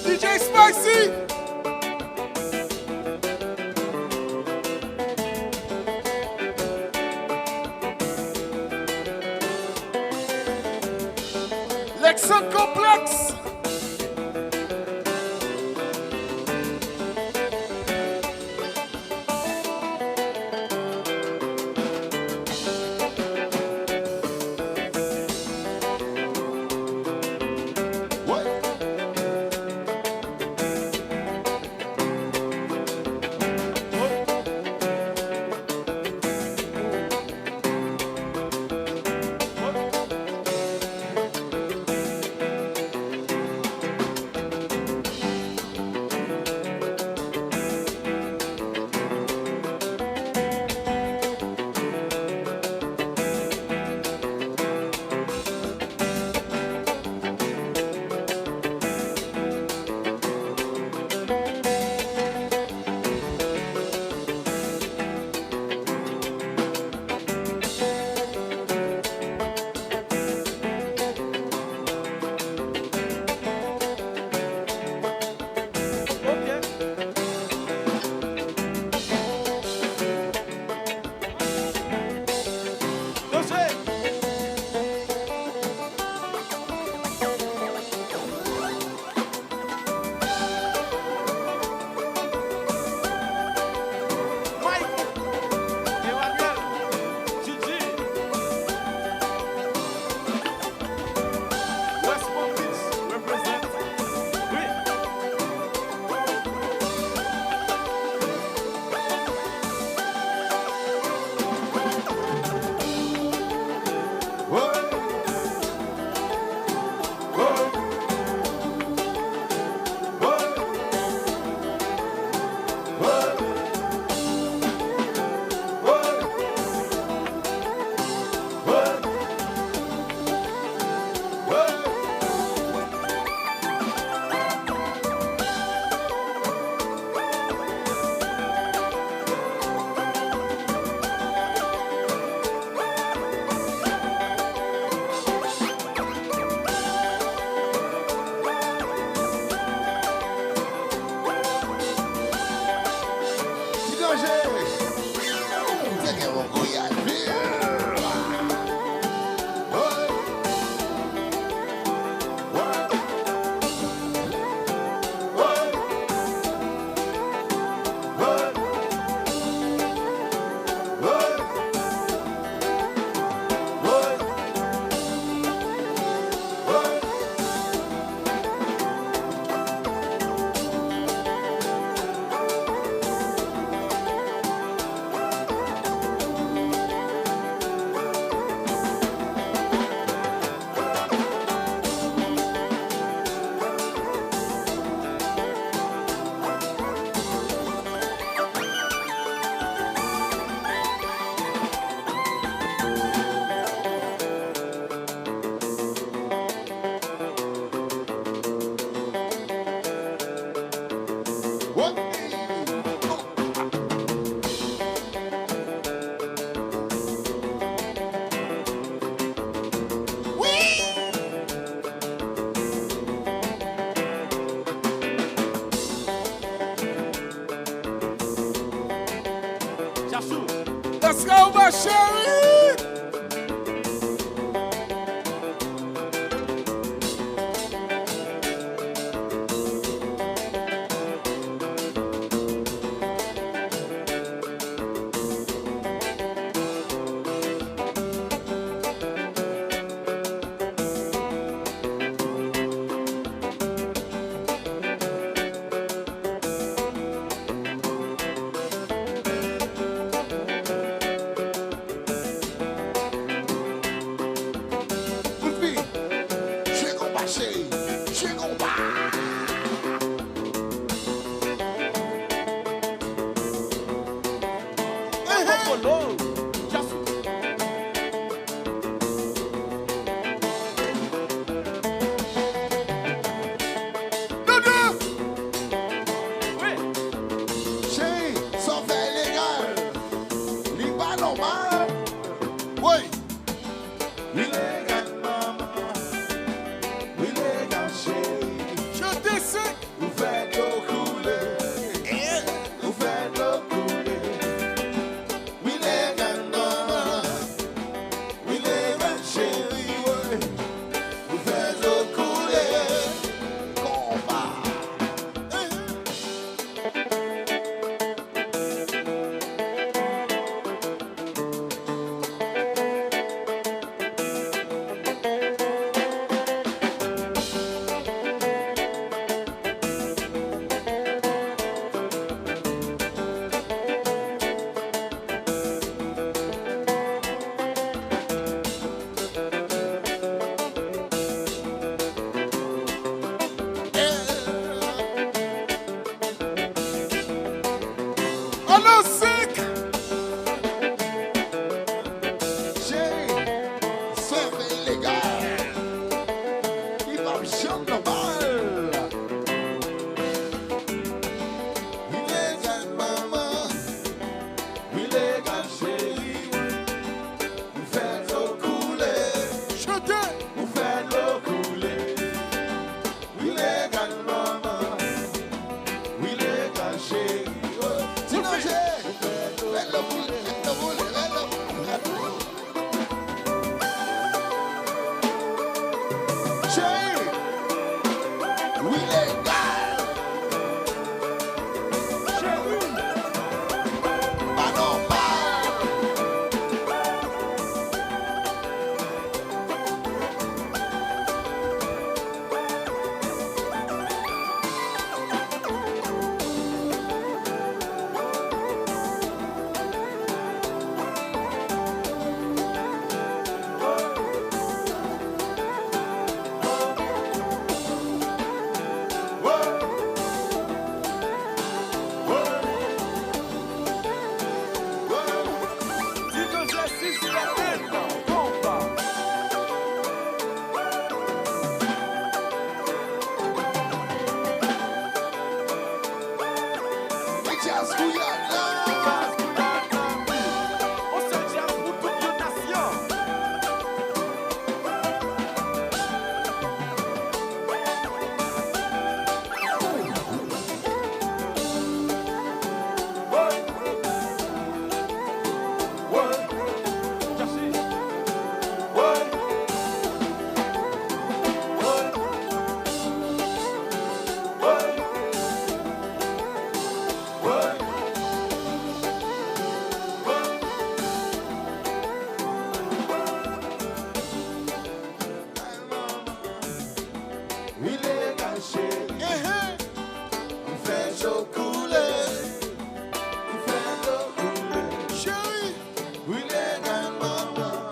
DJ Spicy. Lexon Complex. Let's go, my Sherry! Oui. Illégal maman, illégal chérie. Je décide. Vous faites l'eau couler, vous faites l'eau couler. Illégal maman, illégal chérie, ouais. Vous faites l'eau couler. Combat. Allô, sick. Chérie, c'est illégal. Il va me chanter normal. Illégal maman, illégal chérie. Vous faites l'eau couler, Je t'aime. vous faites l'eau couler. Illégal maman, illégal chérie. Sinon j'ai, faites l'eau couler, faites l'eau couler, faites l'eau couler. Chérie, illégal. Chérie, pas normal. Just who you love. On se tient pour toute une nation. Illégal chérie, vous faites l'eau couler, vous faites l'eau couler. Chérie. Illégal maman,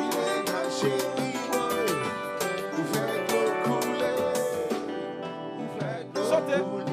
illégal chérie, ouais. Vous faites l'eau couler, vous faites l'eau Chantez. couler.